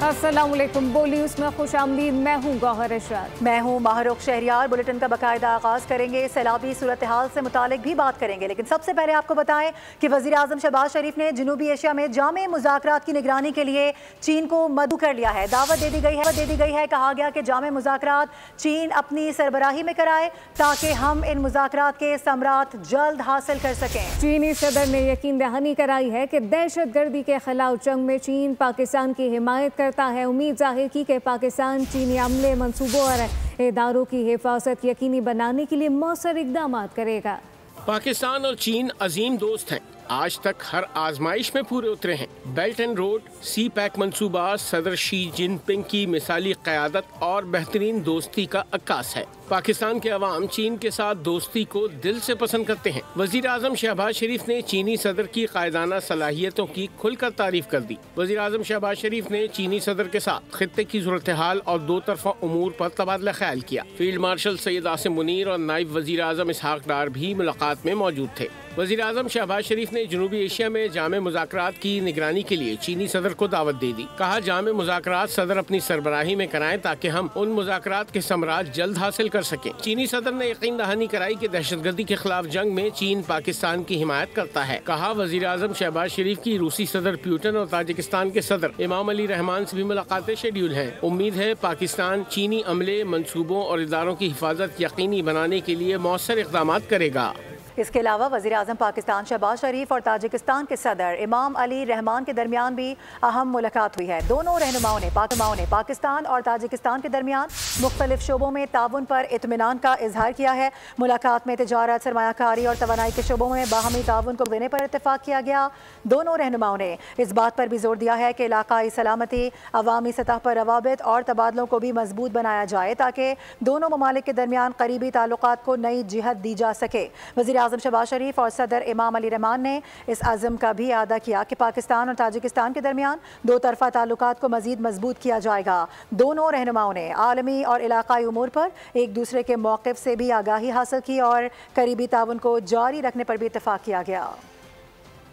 अस्सलाम वालेकुम। बोली उसमें खुश आमदीद। मैं हूँ गौहर इशरात। मैं हूँ माहरुख शहरियार। बुलेटिन का बाकायदा आगाज़ करेंगे। सैलाबी सूरत हाल से मुतालिक भी बात करेंगे, लेकिन सबसे पहले आपको बताएं कि वज़ीर आज़म शहबाज शरीफ ने जनूबी एशिया में जामे मुज़ाकरात की निगरानी के लिए चीन को मदऊ कर लिया है। दावत दे दी गई है। कहा गया कि जामे मुज़ाकरात चीन अपनी सरबराही में कराए ताकि हम इन मुज़ाकरात के समरात जल्द हासिल कर सकें। चीनी सदर ने यकीन दहानी कराई है कि दहशत गर्दी के खिलाफ जंग में चीन पाकिस्तान की हिमायत करता है। उम्मीद जाहिर की कि पाकिस्तान चीनी अमले, मनसूबों और इदारों की हिफाजत यकीनी बनाने के लिए मौसर इकदाम करेगा। पाकिस्तान और चीन अजीम दोस्त हैं। आज तक हर आजमाइश में पूरे उतरे हैं। Belt and road, CPEC मंसूबा सदर शी जिनपिंग की मिसाली क़यादत और बेहतरीन दोस्ती का अक्कास है। पाकिस्तान के अवाम चीन के साथ दोस्ती को दिल से पसंद करते हैं। वज़ीर आज़म शहबाज शरीफ ने चीनी सदर की कायदाना सलाहियतों की खुलकर तारीफ कर दी। वज़ीर आज़म शहबाज शरीफ ने चीनी सदर के साथ खित्ते की सूरत हाल और दो तरफा उमूर पर तबादला ख्याल किया। फील्ड मार्शल सैयद आसिम मुनीर और नायब वज़ीर आज़म इसहाक डार भी मुलाकात में मौजूद थे। वज़ीर आज़म शहबाज शरीफ ने जनूबी एशिया में जामे मुज़ाकरात की निगरानी के लिए चीनी सदर को दावत दे दी। कहा, जामे मुज़ाकरात सदर अपनी सरबराही में कराएं ताकि हम उन मुज़ाकरात के समरात जल्द हासिल कर सकें। चीनी सदर ने यकीन दहानी कराई कि दहशतगर्दी के खिलाफ जंग में चीन पाकिस्तान की हिमायत करता है। कहा, वज़ीर आज़म शहबाज शरीफ की रूसी सदर प्यूटन और ताजिकिस्तान के सदर इमाम अली रहमान से भी मुलाकातें शेड्यूल हैं। उम्मीद है पाकिस्तान चीनी अमले, मनसूबों और इदारों की हिफाजत यकीनी बनाने के लिए मौसर इक़दाम करेगा। इसके अलावा वज़ीर आज़म पाकिस्तान शहबाज शरीफ और ताजिकिस्तान के सदर इमाम अली रहमान के दरमियान भी अहम मुलाकात हुई है। दोनों रहनुमाओं ने पाकिस्तान और ताजिकिस्तान के दरमियान मुख्तलिफ शोबों में ताउन पर इत्मीनान का इजहार किया है। मुलाकात में तिजारत, सरमायाकारी और तवानाई के शोबों में बाहमी ताउन को देने पर इत्तेफाक किया गया। दोनों रहनुमाओं ने इस बात पर भी जोर दिया है कि इलाकाई सलामती, अवामी सतह पर रवाबित और तबादलों को भी मजबूत बनाया जाए ताकि दोनों ममालिक के दरमियान करीबी ताल्लुकात को नई जिहत दी जा सके। वज़ीर आज़म शहबाज शरीफ और सदर इमाम अली रहमान ने इस अज़म का भी अदा किया कि पाकिस्तान और ताजिकिस्तान के दरमियान दो तरफा ताल्लुकात को मज़ीद मजबूत किया जाएगा। दोनों रहनुमाओं ने आलमी और इलाकाई उमूर पर एक दूसरे के मौक़िफ़ से भी आगाही हासिल की और करीबी ताउन को जारी रखने पर भी इत्तेफाक किया गया।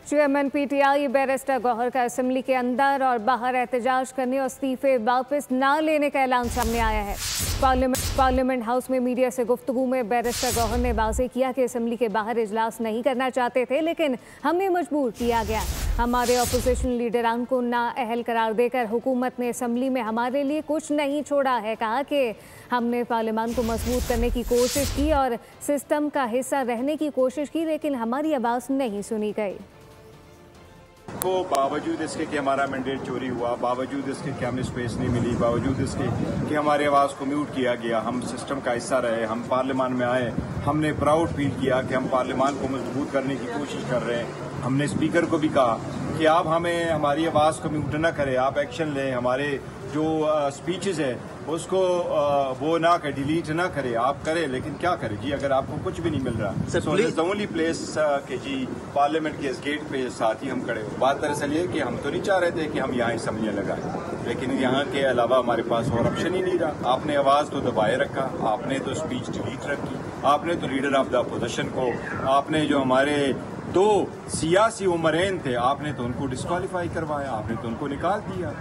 चेयरमैन PTI बैरिस्टर गौहर का असम्बली के अंदर और बाहर एहतजाज करने और इस्तीफे वापस ना लेने का ऐलान सामने आया है। पार्लियामेंट हाउस में मीडिया से गुफ्तगू में बैरिस्टर गौहर ने वाज़ेह किया कि असम्बली के बाहर इजलास नहीं करना चाहते थे, लेकिन हमें मजबूर किया गया। हमारे अपोजिशन लीडरान को नाअहल करार देकर हुकूमत ने असम्बली में हमारे लिए कुछ नहीं छोड़ा है। कहा कि हमने पार्लियामान को मजबूत करने की कोशिश की और सिस्टम का हिस्सा रहने की कोशिश की, लेकिन हमारी आवाज़ नहीं सुनी गई। को बावजूद इसके कि हमारा मैंडेट चोरी हुआ, बावजूद इसके कि हमें स्पेस नहीं मिली, बावजूद इसके कि हमारी आवाज़ को म्यूट किया गया, हम सिस्टम का हिस्सा रहे, हम पार्लियामान में आए, हमने प्राउड फील किया कि हम पार्लियामान को मजबूत करने की कोशिश कर रहे हैं। हमने स्पीकर को भी कहा कि आप हमें हमारी आवाज़ को म्यूट न करें, आप एक्शन लें, हमारे जो स्पीचेस है उसको वो ना कर, डिलीट ना करें, आप करें। लेकिन क्या करें जी, अगर आपको कुछ भी नहीं मिल रहा। So this the only place कि जी पार्लियामेंट के इस गेट पे साथ ही हम खड़े हो। बात दरअसल ये कि हम तो नहीं चाह रहे थे कि हम यहाँ असम्बलियाँ लगाएं, लेकिन यहाँ के अलावा हमारे पास और ऑप्शन ही नहीं रहा। आपने आवाज़ तो दबाए रखा, आपने तो स्पीच डिलीट रखी, आपने तो लीडर ऑफ द अपोजिशन को, आपने जो हमारे दो सियासी उमरैन थे, आपने तो उनको डिस्क्वालीफाई करवाया, आपने तो उनको निकाल दिया।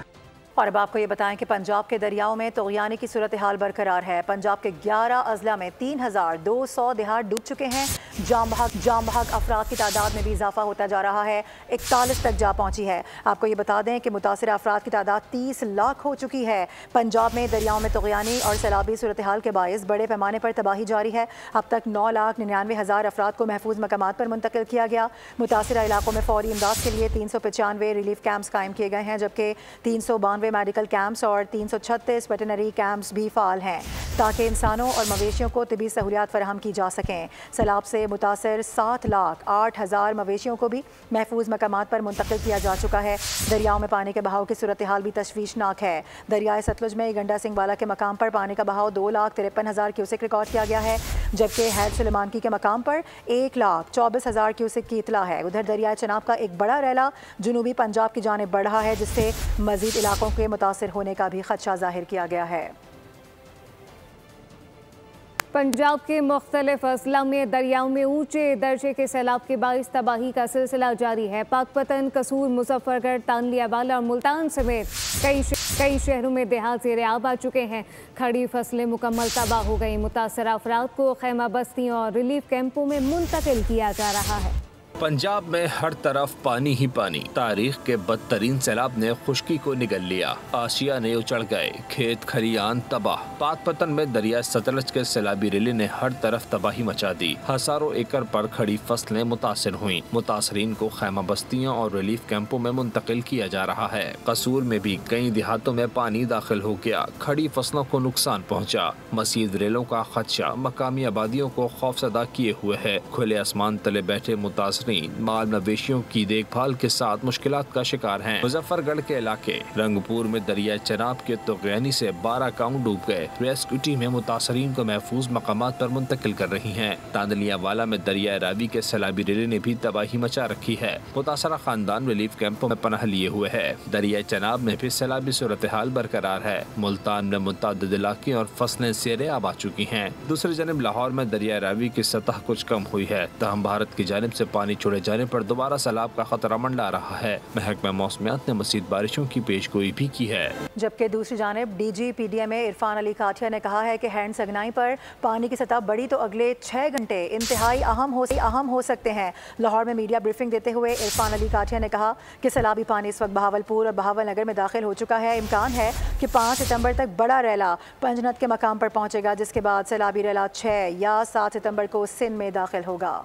और अब आपको ये बताएं कि पंजाब के दरियाओं में तग़यानी की सूरत हाल बरकरार है। पंजाब के 11 अजला में 3200 देहात डूब चुके हैं। जाम बहक अफराद की तादाद में भी इजाफा होता जा रहा है, 41 तक जा पहुंची है। आपको ये बता दें कि मुतासर अफराद की तादाद 30 लाख हो चुकी है। पंजाब में दरियाओं में तग़यानी और सैलाबी सूरत हाल के बायस बड़े पैमाने पर तबाही जारी है। अब तक 9,99,000 अफराद को महफूज मकामात पर मुंतकिल किया गया। मुतासर इलाकों में फौरी इमदाद के लिए 395 रिलीफ कैंप्स कायम किए गए हैं, जबकि 392 मेडिकल कैंप्स और 336 वेटनरी कैंप्स भी फाल हैं ताकि इंसानों और मवेशियों को तिबी सहूलियात फराहम की जा सकें। सैलाब से मुतासर 7,08,000 मवेशियों को भी महफूज मकामात पर मुंतकिल किया जा चुका है। दरियाओं में पानी के बहाव की सूरत हाल भी तशवीशनाक है। दरियाए सतलुज में गंडा सिंह वाला के मकाम पर पानी का बहाव 2,53,000 क्यूसेक रिकॉर्ड किया गया है, जबकि हैद सुलेमानकी के मकाम पर 1,24,000 क्यूसेक की इतला है। उधर दरियाए चनाब का एक बड़ा रैला जनूबी पंजाब की जानिब बढ़ रहा है, जिससे मजीद इलाकों के मुतासिर होने का भी खदशा जाहिर किया गया है। पंजाब के मुख्तलिफ अजला में दरियाओं में ऊंचे दर्जे के सैलाब के बाइस तबाही का सिलसिला जारी है। पाकपतन, कसूर, मुजफ्फरगढ़, तांदियावाला और मुल्तान समेत कई शहरों में देहात ज़ेर-ए-आब आ चुके हैं। खड़ी फसलें मुकम्मल तबाह हो गई। मुतासरा अफराद को खैमा बस्तियों और रिलीफ कैंपों में मुंतकिल किया जा रहा है। पंजाब में हर तरफ पानी ही पानी। तारीख के बदतरीन सैलाब ने खुश्की को निगल लिया। आशिया ने उचड़ गए, खेत खलियान तबाह। पाकपतन में दरिया सतलज के सैलाबी रेले ने हर तरफ तबाही मचा दी। हजारों एकड़ पर खड़ी फसलें मुतासिर हुई। मुतासरीन को खैमा बस्तियों और रिलीफ कैंपों में मुंतकिल किया जा रहा है। कसूर में भी कई देहातों में पानी दाखिल हो गया। खड़ी फसलों को नुकसान पहुँचा। मसीद रेलों का खदशा मकामी आबादियों को खौफजदा किए हुए है। खुले आसमान तले बैठे मुतासरीन माल मवेशियों की देखभाल के साथ मुश्किलात का शिकार हैं। मुजफ्फरगढ़ के इलाके रंगपुर में दरिया चनाब के तूफ़ानी से 12 गाँव डूब गए। रेस्क्यू टीमें मुतासरीन को महफूज मकामात पर मुंतकिल कर रही हैं। तांदलियावाला में दरिया रावी के सैलाबी रेले ने भी तबाही मचा रखी है। मुतासरा खानदान रिलीफ कैंपों में पनाह लिए हुए है। दरिया चनाब में भी सैलाबी सूरत हाल बरकरार है। मुल्तान में मुतअद्दिद इलाके और फसलें ज़ेर-ए-आब आ चुकी हैं। दूसरी जानब लाहौर में दरिया रावी की सतह कुछ कम हुई है। तहम भारत की जानिब से पानी छोड़े जाने पर दोबारा सैलाब का खतरा मंडरा रहा है। महकमा मौसमियात ने मज़ीद बारिशों की पेशगोई भी की है। जबकि दूसरी जानिब DG PDMA इरफान अली काठिया ने कहा है कि हैंड सगनाई पर पानी की सतह बढ़ी तो अगले 6 घंटे इंतहाई अहम हो सकते हैं। लाहौर में मीडिया ब्रीफिंग देते हुए इरफान अली काठिया ने कहा कि सैलाबी पानी इस वक्त बहावलपुर और बहावल नगर में दाखिल हो चुका है। इम्कान है कि 5 सितंबर तक बड़ा रैला पंजनत के मकाम पर पहुंचेगा, जिसके बाद सैलाबी रैला 6 या 7 सितंबर को सिंध में दाखिल होगा।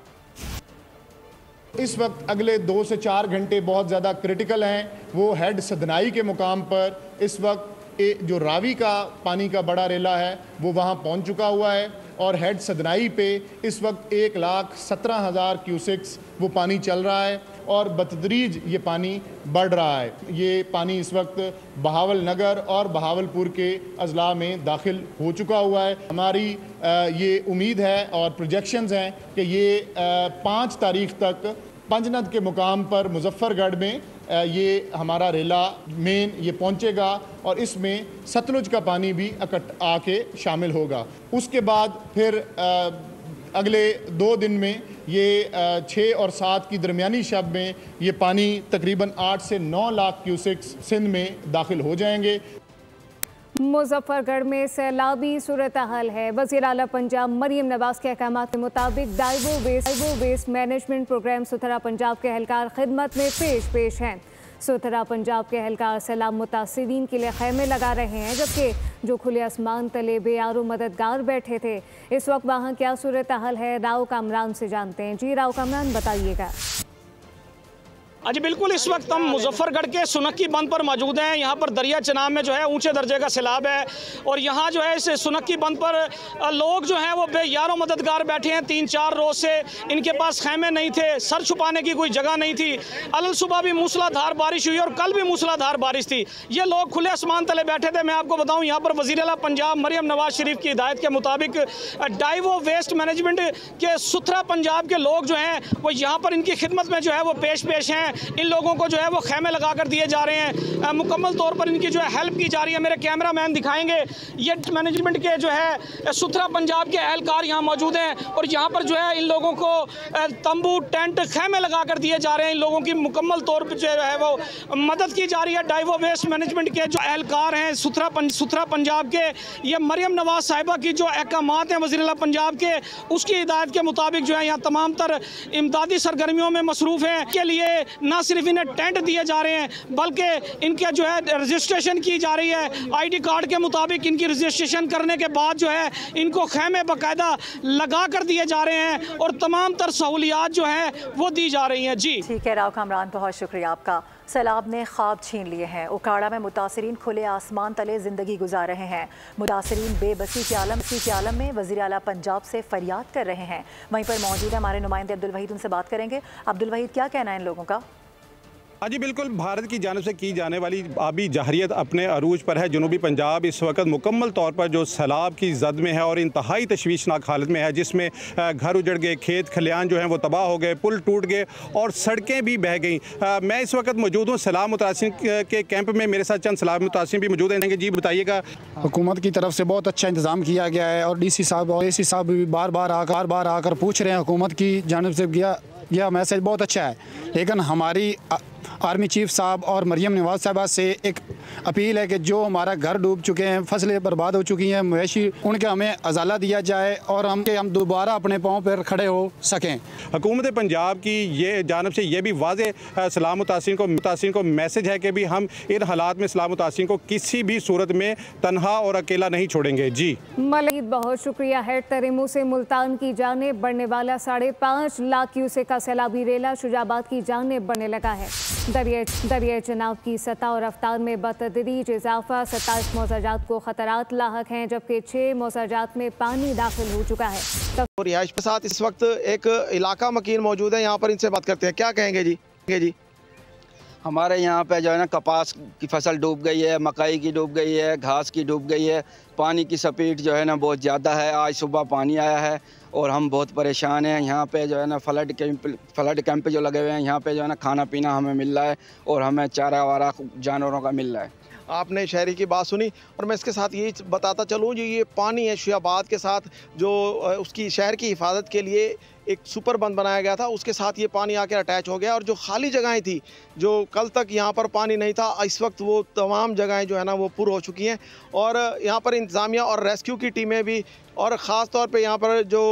इस वक्त अगले 2 से 4 घंटे बहुत ज़्यादा क्रिटिकल हैं। वो हेड सदनाई के मुकाम पर इस वक्त जो रावी का पानी का बड़ा रेला है वो वहाँ पहुँच चुका हुआ है और हेड सदनाई पे इस वक्त 1,17,000 क्यूसेक्स वो पानी चल रहा है और बतदरीज ये पानी बढ़ रहा है। ये पानी इस वक्त बहावल नगर और बहावलपुर के अजला में दाखिल हो चुका हुआ है। हमारी ये उम्मीद है और प्रोजेक्शंस हैं कि ये 5 तारीख तक पंजनद के मुकाम पर मुजफ्फरगढ़ में ये हमारा रेला मेन ये पहुंचेगा और इसमें सतलुज का पानी भी आके शामिल होगा। उसके बाद फिर अगले 2 दिन में ये 6 और 7 की दरमियानी शब में ये पानी तकरीबन 8 से 9 लाख क्यूसेक्स सिंध में दाखिल हो जाएंगे। मुजफ्फरगढ़ में सैलाबी सूरत हाल है। वज़ीर आला पंजाब मरियम नवाज के अहकामात के मुताबिक डाइवो वेस्ट मैनेजमेंट प्रोग्राम सुथरा पंजाब के एहलकार खिदमत में पेश हैं। सुथरा पंजाब के एहलकार सैलाब मुतासिरीन के लिए खैमे लगा रहे हैं, जबकि जो खुले आसमान तले बेयारो मददगार बैठे थे। इस वक्त वहाँ क्या सूरत हाल है, राव कामरान से जानते हैं। जी राव कामरान, बताइएगा। जी बिल्कुल, इस वक्त हम मुजफ्फरगढ़ के सुनक्की बंद पर मौजूद हैं। यहाँ पर दरिया चनाब में जो है ऊंचे दर्जे का सैलाब है और यहाँ जो है इस सुनक्की बंद पर लोग जो हैं वो बेयारो मददगार बैठे हैं। 3-4 रोज से इनके पास खैमे नहीं थे, सर छुपाने की कोई जगह नहीं थी। अलग सुबह भी मूसलाधार बारिश हुई और कल भी मूसलाधार बारिश थी। ये लोग खुले आसमान तले बैठे थे। मैं आपको बताऊँ, यहाँ पर वज़ीर आला पंजाब मरियम नवाज शरीफ की हिदायत के मुताबिक डाइवो वेस्ट मैनेजमेंट के सुथरा पंजाब के लोग जो हैं वो यहाँ पर इनकी खिदमत में जो है वो पेश हैं। इन लोगों को जो है वो खैमे लगा कर दिए जा रहे हैं। मुकम्मल तौर पर इनकी जो है हेल्प की जा रही है। मेरे कैमरा मैन दिखाएंगे, ये मैनेजमेंट के जो है सुथरा पंजाब के एहलकार यहाँ मौजूद हैं और यहाँ पर जो है इन लोगों को तंबू टेंट खैमे लगा कर दिए जा रहे हैं। इन लोगों की मुकम्मल तौर पर जो है वो मदद की जा रही है। डाइवो वेस्ट मैनेजमेंट के जो एहलकार हैं सुथरा पंजाब के, ये मरियम नवाज साहिबा की जो अहकामात हैं वज़ीर आला पंजाब के, उसकी हिदायत के मुताबिक जो है यहाँ तमाम तर इमदादी सरगर्मियों में मसरूफ़ हैं। के लिए ना सिर्फ इन्हें टेंट दिए जा रहे हैं बल्कि इनके जो है रजिस्ट्रेशन की जा रही है। ID कार्ड के मुताबिक इनकी रजिस्ट्रेशन करने के बाद जो है इनको खैमे बाकायदा लगा कर दिए जा रहे हैं और तमाम तर सहूलियात जो है वो दी जा रही हैं। जी ठीक है राव कामरान, बहुत शुक्रिया आपका। सैलाब ने ख्वाब छीन लिए हैं। उकाड़ा में मुतासरीन खुले आसमान तले ज़िंदगी गुजार रहे हैं। मुतासरीन बेबसी के आलम में वज़ीर आला पंजाब से फरियाद कर रहे हैं। वहीं पर मौजूद है हमारे नुमाइंदे अब्दुल वहीद, उनसे बात करेंगे। अब्दुल वहीद, क्या कहना है इन लोगों का? हाँ जी बिल्कुल, भारत की जानिब से की जाने वाली आबी जहरियत अपने अरूज पर है। जनूबी पंजाब इस वक्त मुकम्मल तौर पर जो सैलाब की जद में है और इंतहाई तशवीशनाक हालत में है, जिसमें घर उजड़ गए, खेत खलियान जो हैं वो तबाह हो गए, पुल टूट गए और सड़कें भी बह गई। मैं इस वक्त मौजूद हूँ सैलाब मुतासिर के कैंप में। मेरे साथ चंद सैलाब मुतासिर भी मौजूद हैं। जी बताइएगा। हुकूमत की तरफ से बहुत अच्छा इंतज़ाम किया गया है और DC साहब और AC साहब भी बार बार आकर पूछ रहे हैं। हुकूमत की जानिब से यह मैसेज बहुत अच्छा है, लेकिन हमारी आर्मी चीफ साहब और मरियम नवाज साहबा से एक अपील है कि जो हमारा घर डूब चुके हैं, फसलें बर्बाद हो चुकी हैं, मवेशी, उनके हमें अजाला दिया जाए और हम दोबारा अपने पाँव पर खड़े हो सकें। हुकूमत पंजाब की ये जानिब से ये भी वाज़े सैलाब मुतासिर को मैसेज है कि भी हम इन हालात में सैलाब मुतासिर को किसी भी सूरत में तनहा और अकेला नहीं छोड़ेंगे। जी मलिक, बहुत शुक्रिया। हेड तरेमू से मुल्तान की जानिब बढ़ने वाला 5.5 लाख क्यूसेक का सैलाबी रेला शुजाबाद की जानिब बढ़ने लगा है। दरिया चनाब की सतह और रफ्तार में बतदरीज इजाफा। 27 मौजाजात को खतरात लाहक हैं, जबकि 6 मौजाजात में पानी दाखिल हो चुका है। रिहाइश के साथ इस वक्त एक इलाका मकीन मौजूद है, यहाँ पर इनसे बात करते हैं। क्या कहेंगे जी? हमारे यहाँ पे जो है ना कपास की फसल डूब गई है, मकई की डूब गई है, घास की डूब गई है। पानी की स्पीड जो है ना बहुत ज़्यादा है। आज सुबह पानी आया है और हम बहुत परेशान हैं। यहाँ पे जो है ना फ्लड कैंप जो लगे हुए हैं, यहाँ पे जो है ना खाना पीना हमें मिल रहा है और हमें चारा वारा जानवरों का मिल रहा है। आपने शहरी की बात सुनी और मैं इसके साथ यही बताता चलूँ, जो ये पानी है शुजाबाद के साथ जो उसकी शहर की हिफाजत के लिए एक सुपर बंद बनाया गया था, उसके साथ ये पानी आकर अटैच हो गया और जो खाली जगहें थी, जो कल तक यहाँ पर पानी नहीं था, इस वक्त वो तमाम जगहें जो है ना वो पुर हो चुकी हैं। और यहाँ पर इंतज़ामिया और रेस्क्यू की टीमें भी और ख़ास तौर पे यहाँ पर जो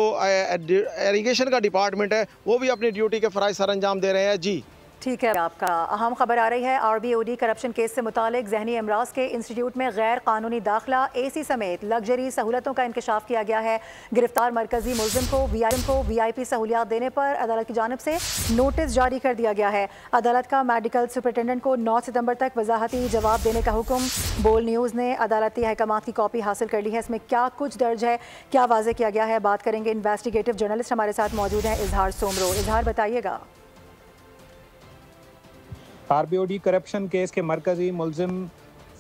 इरिगेशन का डिपार्टमेंट है वो भी अपनी ड्यूटी के फ़राइज़ सर अंजाम दे रहे हैं। जी ठीक है, आपका अहम खबर आ रही है। RBOD करप्शन केस से मुतालिक जहनी अमराज के इंस्टीट्यूट में गैर कानूनी दाखिला, AC समेत लग्जरी सहूलतों का इंकशाफ किया गया है। गिरफ्तार मरकजी मुलजिम को VIP सहूलियात देने पर अदालत की जानिब से नोटिस जारी कर दिया गया है। अदालत का मेडिकल सुपरिटेंडेंट को 9 सितंबर तक वजाहती जवाब देने का हुक्म। बोल न्यूज़ ने अदालती अहकामात की कॉपी हासिल कर ली है। इसमें क्या कुछ दर्ज है, क्या वाज़े किया गया है, बात करेंगे। इन्वेस्टिगेटिव जर्नलिस्ट हमारे साथ मौजूद हैं इजहार सोमरो। इजहार, बताइएगा। RBOD करप्शन केस के मरकज़ी मुलजिम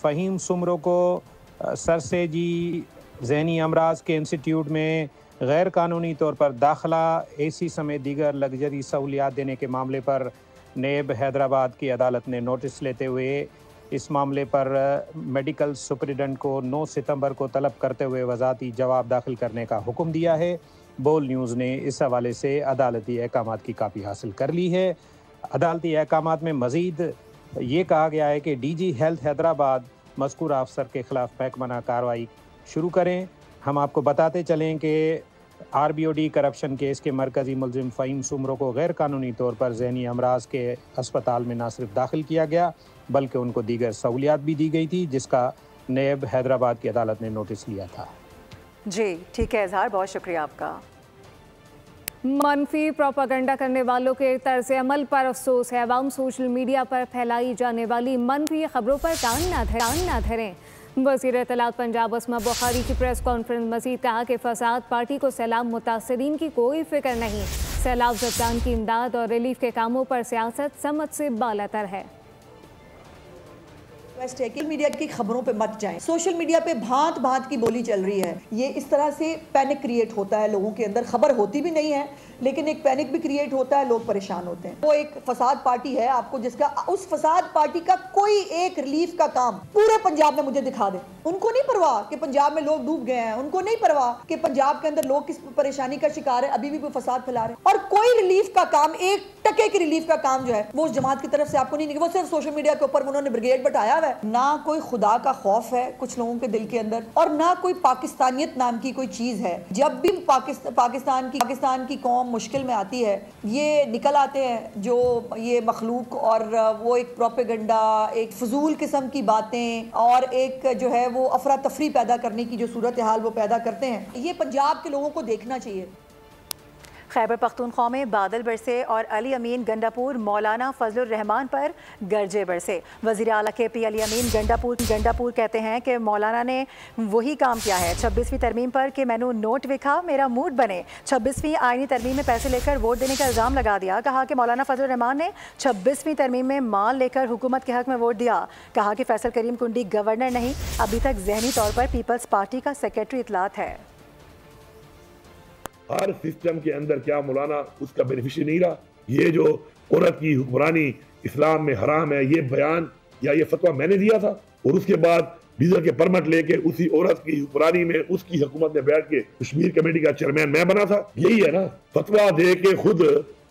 फ़हीम सुमरो को सरसेजी ज़हनी अमराज के इंस्टीट्यूट में गैर कानूनी तौर पर दाखिला, AC समेत दीगर लग्जरी सहूलियात देने के मामले पर नेब हैदराबाद की अदालत ने नोटिस लेते हुए इस मामले पर मेडिकल सुपरिटेंडेंट को 9 सितंबर को तलब करते हुए वजाती जवाब दाखिल करने का हुक्म दिया है। बोल न्यूज़ ने इस हवाले से अदालती अहकामात की कापी हासिल कर ली है। अदालती अहकामात में मज़ीद ये कहा गया है कि DG हेल्थ हैदराबाद मज़कूर अफसर के ख़िलाफ़ महकमाना कार्रवाई शुरू करें। हम आपको बताते चलें कि RBOD करप्शन केस के मरकज़ी मुलजिम फ़हीम सुमरो को गैर कानूनी तौर पर ज़हनी अमराज के अस्पताल में न सिर्फ दाखिल किया गया बल्कि उनको दीगर सहूलियात भी दी गई थी, जिसका नेब हैदराबाद की अदालत ने नोटिस लिया था। जी ठीक है इजहार, बहुत शुक्रिया आपका। मनफी प्रोपागंडा करने वालों के तर्ज अमल पर अफसोस है। अवाम सोशल मीडिया पर फैलाई जाने वाली मनफी खबरों पर कान ना धरें। वज़ीर इत्तलात पंजाब अस्मा बुखारी की प्रेस कॉन्फ्रेंस मज़ीद कहा कि फसाद पार्टी को सैलाब मुतासरीन की कोई फिक्र नहीं। सैलाब ज़ब्तान की इमदाद और रिलीफ के कामों पर सियासत समझ से बालातर है। सोशल मीडिया की खबरों पे मत जाएं। सोशल मीडिया पे भांत भांत की बोली चल रही है। ये इस तरह से पैनिक क्रिएट होता है लोगों के अंदर। खबर होती भी नहीं है लेकिन एक पैनिक भी क्रिएट होता है, लोग परेशान होते हैं। वो एक फसाद पार्टी है, आपको जिसका उस फसाद पार्टी का कोई एक रिलीफ का काम पूरे पंजाब में मुझे दिखा दे। उनको नहीं परवाह कि पंजाब में लोग डूब गए हैं, उनको नहीं परवाह कि पंजाब के अंदर लोग किस परेशानी का शिकार है, अभी भी वो फसाद फैला रहे हैं। और कोई रिलीफ का काम, 1 टके की रिलीफ का काम जो है वो उस जमात की तरफ से आपको नहीं। वो सिर्फ सोशल मीडिया के ऊपर उन्होंने ब्रिगेड बैठाया हुआ है। ना कोई खुदा का खौफ है कुछ लोगों के दिल के अंदर और ना कोई पाकिस्तानियत नाम की कोई चीज है। जब भी पाकिस्तान की कौम मुश्किल में आती है, ये निकल आते हैं जो ये मखलूक और वो एक प्रोपेगेंडा, एक फजूल किस्म की बातें और एक जो है वो अफरा तफरी पैदा करने की जो सूरत हाल वो पैदा करते हैं। ये पंजाब के लोगों को देखना चाहिए। खैबर पख्तूनख्वा में बादल बरसे और अली अमीन गंडापुर मौलाना फजलुर रहमान पर गरजे बरसे। वज़ीर आला KP अली अमीन गंडापुर कहते हैं कि मौलाना ने वही काम किया है 26वीं तरमीम पर कि मैंने नोट विखा मेरा मूड बने। 26वीं आईनी तरमीम में पैसे लेकर वोट देने का इल्ज़ाम लगा दिया। कहा कि मौलाना फजलुर रहमान ने 26वीं तरमीम में माल लेकर हुकूमत के हक में वोट दिया। कहा कि फैसल करीम कुंडी गवर्नर नहीं, अभी तक ज़हनी तौर पर पीपल्स पार्टी का सेक्रेटरी इतलात है। हर सिस्टम के अंदर क्या मौलाना उसका बेनिफिशियरी नहीं रहा? ये जो औरत की हुक्मरानी इस्लाम में हराम है, ये बयान या ये फतवा मैंने दिया था और उसके बाद वीजा के परमिट लेके उसी औरत की हुक्मरानी में उसकी हुकूमत में बैठ के कश्मीर कमेटी का चेयरमैन मैं बना था। यही है ना, फतवा दे के खुद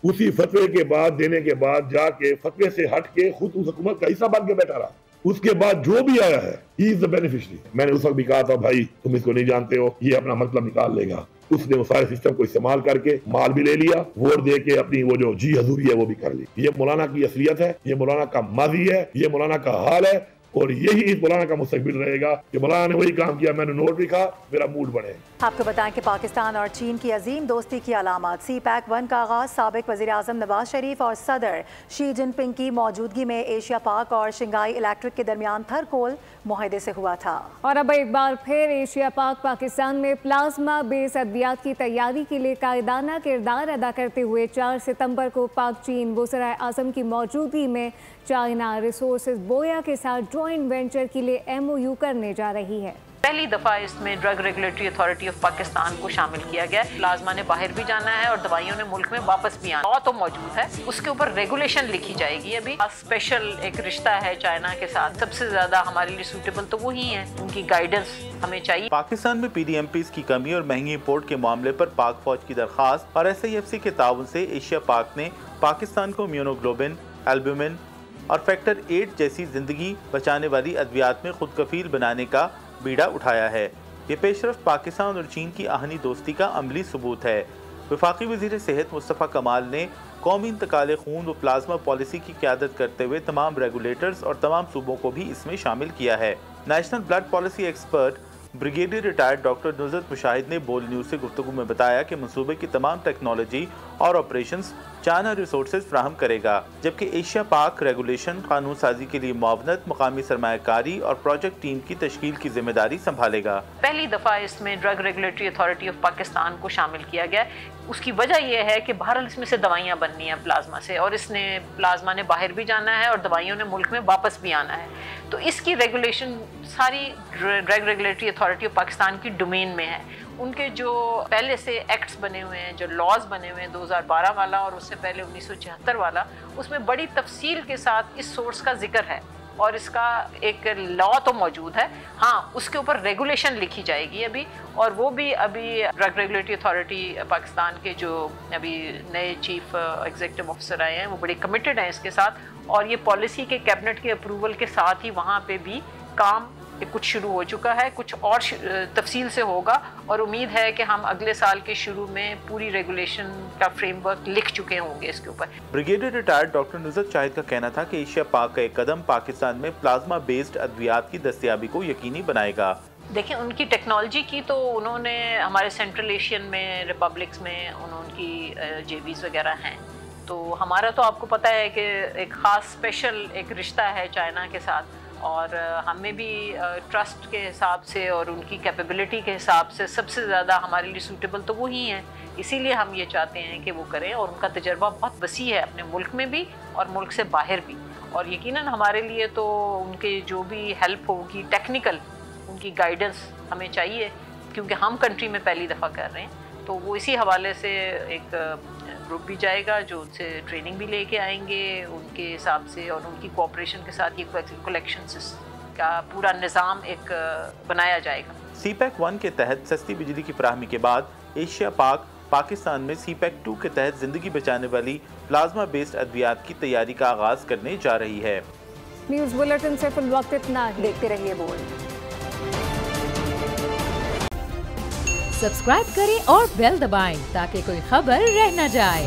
उसी फतवे के बाद देने के बाद जाके फतवे से हट के खुद उस हुकूमत का हिस्सा बन के बैठा रहा। उसके बाद जो भी आया है ही इज द बेनिफिशियरी। मैंने उस वक्त भी कहा था भाई तुम इसको नहीं जानते हो, ये अपना मतलब निकाल लेगा। उसने वो सारे सिस्टम को इस्तेमाल करके माल भी ले लिया, वोट दे के अपनी वो जो जी हजूरी है वो भी कर ली। ये मौलाना की असलियत है, ये मौलाना का माजी है, ये मौलाना का हाल है और यही इस मौलाना का मुस्तकबिल रहेगा कि मौलाना ने वही काम किया, मैंने नोट लिखा मेरा मूड बने। आपको बताएं कि पाकिस्तान और चीन की अजीम दोस्ती की अलामत CPEC-1 का आगाज साबिक वज़ीर आज़म नवाज शरीफ और सदर शी जिनपिंग की मौजूदगी में एशिया पाक और शंघाई इलेक्ट्रिक के दरमियान थरकोल मुआहदे से हुआ था। और अब एक बार फिर एशिया पाक पाकिस्तान में प्लाज्मा बेस अद्वियात की तैयारी के लिए कायदाना किरदार अदा करते हुए 4 सितंबर को पाक चीन वज़ीर आज़म की मौजूदगी में चाइना रिसोर्सेज बोया के साथ जॉइंट वेंचर के लिए MOU करने जा रही है। पहली दफा इसमें drug regulatory authority of Pakistan को शामिल किया गया है। प्लाज्मा ने बाहर भी जाना है और दवाइयों ने मुल्क में वापस भी आना। लॉ तो मौजूद है, उसके ऊपर रेगुलेशन लिखी जाएगी। अभी स्पेशल एक रिश्ता है चाइना के साथ, सबसे ज्यादा हमारे लिए सूटेबल तो वही है, उनकी गाइडेंस हमें चाहिए। पाकिस्तान में PDMPs की कमी और महंगी इम्पोर्ट के मामले पर पाक फौज की दरखास्त और SIFC के ताउन से एशिया पाक ने पाकिस्तान को इम्यूनोग्लोबिन, एल्ब्यूमिन और फैक्टर 8 जैसी जिंदगी बचाने वाली अद्वियात में खुद कफील बनाने का बीड़ा उठाया है। ये पेशरफ्त पाकिस्तान और चीन की आहनी दोस्ती का अमली सबूत है। वफाकी वज़ीर सेहत मुस्तफ़ा कमाल ने कौमी इंतकाल खून व प्लाज्मा पॉलिसी की क़यादत करते हुए तमाम रेगुलेटर्स और तमाम सूबों को भी इसमें शामिल किया है। National blood policy expert brigadier retired doctor Nuzrat Mushahid ने बोल न्यूज़ से गुफ्तगू में बताया कि मंसूबे की तमाम टेक्नोलॉजी और ऑपरेशंस चाइना रिसोर्सेज फ्राहम करेगा, जबकि एशिया पाक रेगुलेशन, कानून साजी के लिए मुआवनत, मकामी सरमायाकारी और प्रोजेक्ट टीम की तश्कील की जिम्मेदारी संभालेगा। पहली दफा इसमें drug regulatory authority of Pakistan को शामिल किया गया। उसकी वजह यह है कि बहरहाल इसमें से दवाइयाँ बननी हैं प्लाज्मा से, और इसने प्लाज्मा ने बाहर भी जाना है और दवाइयों ने मुल्क में वापस भी आना है। तो इसकी रेगुलेशन सारी drug regulatory authority of Pakistan की डोमेन में है। उनके जो पहले से एक्ट्स बने हुए हैं, जो लॉज बने हुए हैं 2012 वाला और उससे पहले 1976 वाला, उसमें बड़ी तफसील के साथ इस सोर्स का जिक्र है और इसका एक लॉ तो मौजूद है। हाँ, उसके ऊपर रेगुलेशन लिखी जाएगी अभी, और वो भी अभी ड्रग रेगुलेटरी अथॉरिटी पाकिस्तान के जो अभी नए चीफ एग्जीक्यूटिव ऑफिसर आए हैं वो बड़े कमिटेड हैं इसके साथ, और ये पॉलिसी के कैबिनेट के अप्रूवल के साथ ही वहाँ पे भी काम कुछ शुरू हो चुका है, कुछ और तफसील से होगा, और उम्मीद है कि हम अगले साल के शुरू में पूरी रेगुलेशन का फ्रेमवर्क लिख चुके होंगे इसके ऊपर। ब्रिगेडियर रिटायर्ड डॉक्टर नुज़रत शाहिद का कहना था कि एशिया पाक का एक कदम पाकिस्तान में प्लाज्मा बेस्ड अद्वियात की दस्तयाबी को यकीनी बनाएगा। देखिए, उनकी टेक्नोलॉजी की तो उन्होंने हमारे सेंट्रल एशियन में रिपब्लिक्स में उनकी JVs वगैरह हैं, तो हमारा तो आपको पता है कि एक ख़ास स्पेशल एक रिश्ता है चाइना के साथ, और हमें भी ट्रस्ट के हिसाब से और उनकी कैपेबिलिटी के हिसाब से सबसे ज़्यादा हमारे लिए सूटेबल तो वही हैं। इसीलिए हम ये चाहते हैं कि वो करें, और उनका तजर्बा बहुत वसी है अपने मुल्क में भी और मुल्क से बाहर भी, और यकीनन हमारे लिए तो उनके जो भी हेल्प होगी टेक्निकल, उनकी गाइडेंस हमें चाहिए, क्योंकि हम कंट्री में पहली दफ़ा कर रहे हैं। तो वो इसी हवाले से एक ग्रुप भी जाएगा जो उनसे ट्रेनिंग भी लेके आएंगे उनके हिसाब से, और उनकी कोऑपरेशन के साथ ये कलेक्शन का पूरा निज़ाम एक बनाया जाएगा। CPEC-1 के तहत सस्ती बिजली की फराहमी के बाद एशिया पाक पाकिस्तान में CPEC-2 के तहत जिंदगी बचाने वाली प्लाज्मा बेस्ड अद्वियात की तैयारी का आगाज करने जा रही है। न्यूज़ बुलेटिन से फिल वक्त इतना, देखते रहिए बोल। सब्सक्राइब करें और बेल दबाएं ताकि कोई खबर रह न जाए।